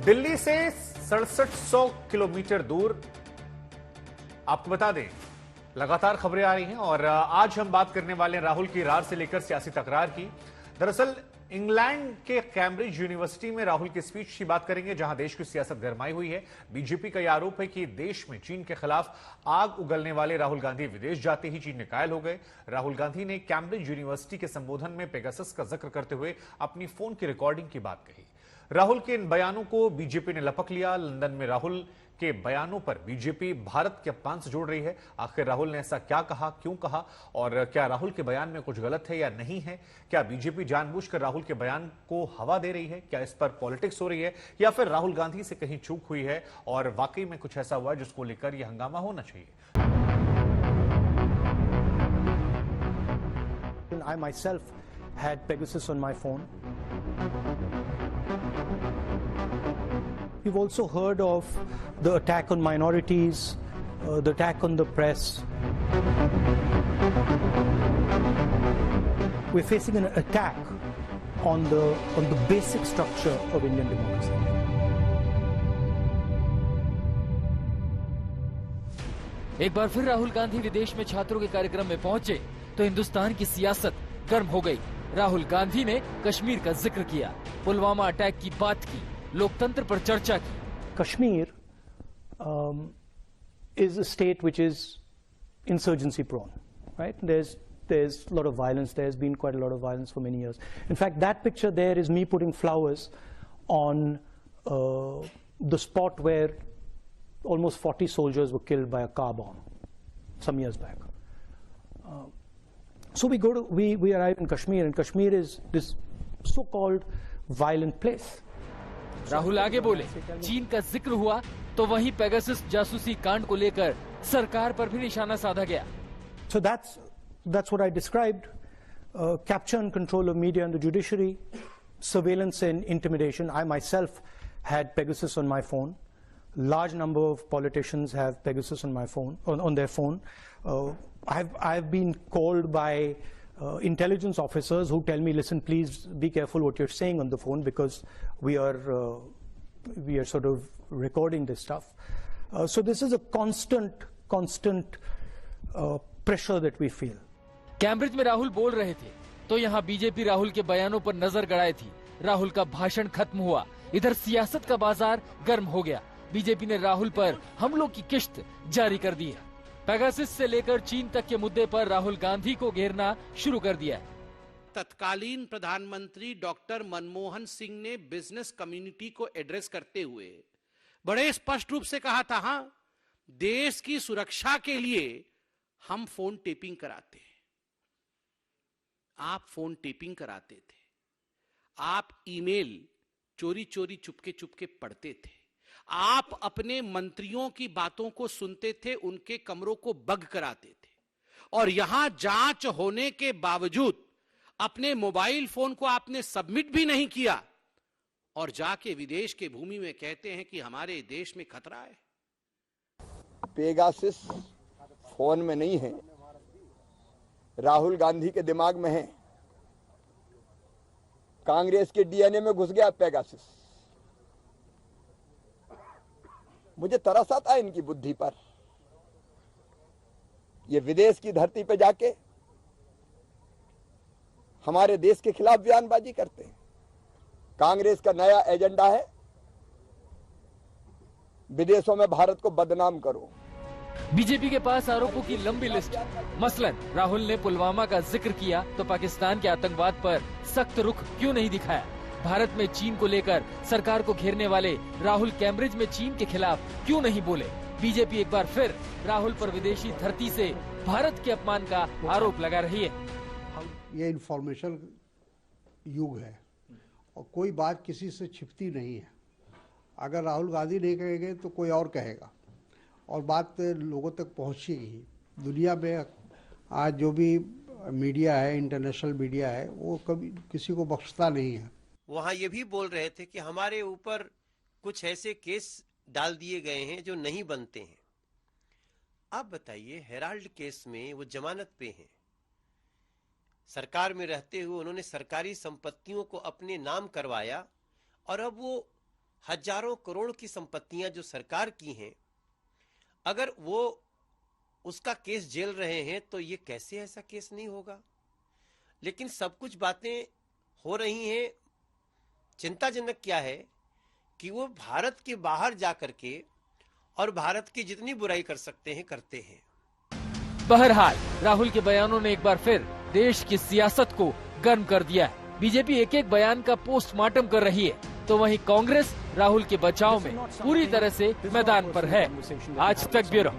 दिल्ली से 6700 किलोमीटर दूर आपको बता दें, लगातार खबरें आ रही हैं और आज हम बात करने वाले हैं राहुल की रार से लेकर सियासी तकरार की। दरअसल इंग्लैंड के कैम्ब्रिज यूनिवर्सिटी में राहुल की स्पीच की बात करेंगे, जहां देश की सियासत गरमाई हुई है। बीजेपी का यह आरोप है कि देश में चीन के खिलाफ आग उगलने वाले राहुल गांधी विदेश जाते ही चीन में कायल हो गए। राहुल गांधी ने कैम्ब्रिज यूनिवर्सिटी के संबोधन में पेगासस का जिक्र करते हुए अपनी फोन की रिकॉर्डिंग की बात कही। राहुल के इन बयानों को बीजेपी ने लपक लिया। लंदन में राहुल के बयानों पर बीजेपी भारत के अपमान से जोड़ रही है। आखिर राहुल ने ऐसा क्या कहा, क्यों कहा, और क्या राहुल के बयान में कुछ गलत है या नहीं है? क्या बीजेपी जानबूझकर राहुल के बयान को हवा दे रही है? क्या इस पर पॉलिटिक्स हो रही है या फिर राहुल गांधी से कहीं चूक हुई है और वाकई में कुछ ऐसा हुआ है जिसको लेकर यह हंगामा होना चाहिए? I myself had Pegasus on my phone. We've also heard of the attack on minorities, the attack on the press. We're facing an attack on the basic structure of Indian democracy. एक बार फिर राहुल गांधी विदेश में छात्रों के कार्यक्रम में पहुंचे तो हिंदुस्तान की सियासत गर्म हो गई। राहुल गांधी ने कश्मीर का जिक्र किया, पुलवामा अटैक की बात की, लोकतंत्र पर चर्चा की। Kashmir is a state which is insurgency prone, right? There's a lot of violence. There's been quite a lot of violence for many years. In fact, that picture there is me putting flowers on the spot where almost 40 soldiers were killed by a car bomb some years back. So we arrive in Kashmir, and Kashmir is this so-called violent place. Rahul आगे बोले, चीन का जिक्र हुआ तो वहीं Pegasus जासूसी कांड को लेकर सरकार पर भी निशाना साधा गया। So that's what I described: capture and control of media and the judiciary, surveillance and intimidation. I myself had Pegasus on my phone. Large number of politicians have Pegasus on my phone, on their phone. I've been called by intelligence officers who tell me, listen, please be careful what you're saying on the phone because we are sort of recording this stuff. So this is a constant pressure that we feel. Cambridge में राहुल बोल रहे थे तो यहाँ BJP Rahul के बयानों पर नजर गड़ाई थी। राहुल का भाषण खत्म हुआ, इधर सियासत का बाजार गर्म हो गया। बीजेपी ने राहुल पर हमलों की किश्त जारी कर दी है। पेगासस से लेकर चीन तक के मुद्दे पर राहुल गांधी को घेरना शुरू कर दिया है। तत्कालीन प्रधानमंत्री डॉक्टर मनमोहन सिंह ने बिजनेस कम्युनिटी को एड्रेस करते हुए बड़े स्पष्ट रूप से कहा था, हां, देश की सुरक्षा के लिए हम फोन टेपिंग कराते हैं। आप फोन टेपिंग कराते थे, आप ईमेल चोरी चोरी चुपके चुपके पढ़ते थे, आप अपने मंत्रियों की बातों को सुनते थे, उनके कमरों को बग कराते थे, और यहां जांच होने के बावजूद अपने मोबाइल फोन को आपने सबमिट भी नहीं किया और जाके विदेश के भूमि में कहते हैं कि हमारे देश में खतरा है। पेगासस फोन में नहीं है, राहुल गांधी के दिमाग में है। कांग्रेस के डीएनए में घुस गया पेगासस। मुझे तरस आता है इनकी बुद्धि पर। ये विदेश की धरती पे जाके हमारे देश के खिलाफ बयानबाजी करते हैं। कांग्रेस का नया एजेंडा है, विदेशों में भारत को बदनाम करो। बीजेपी के पास आरोपों की लंबी लिस्ट। मसलन राहुल ने पुलवामा का जिक्र किया तो पाकिस्तान के आतंकवाद पर सख्त रुख क्यों नहीं दिखाया? भारत में चीन को लेकर सरकार को घेरने वाले राहुल कैम्ब्रिज में चीन के खिलाफ क्यों नहीं बोले? बीजेपी एक बार फिर राहुल पर विदेशी धरती से भारत के अपमान का आरोप लगा रही है। ये इंफॉर्मेशन युग है और कोई बात किसी से छिपती नहीं है। अगर राहुल गांधी नहीं कहेंगे तो कोई और कहेगा और बात लोगों तक पहुंचेगी। दुनिया में आज जो भी मीडिया है, इंटरनेशनल मीडिया है, वो कभी किसी को बख्शता नहीं है। वहां ये भी बोल रहे थे कि हमारे ऊपर कुछ ऐसे केस डाल दिए गए हैं जो नहीं बनते हैं। आप बताइए, हेराल्ड केस में वो जमानत पे हैं, सरकार में रहते हुए उन्होंने सरकारी संपत्तियों को अपने नाम करवाया और अब वो हजारों करोड़ की संपत्तियां जो सरकार की हैं, अगर वो उसका केस झेल रहे हैं तो ये कैसे ऐसा केस नहीं होगा। लेकिन सब कुछ बातें हो रही हैं। चिंताजनक क्या है कि वो भारत के बाहर जाकर के और भारत की जितनी बुराई कर सकते हैं करते हैं। बहरहाल राहुल के बयानों ने एक बार फिर देश की सियासत को गर्म कर दिया है। बीजेपी एक एक बयान का पोस्टमार्टम कर रही है, तो वहीं कांग्रेस राहुल के बचाव में पूरी तरह से मैदान पर है। आज तक ब्यूरो।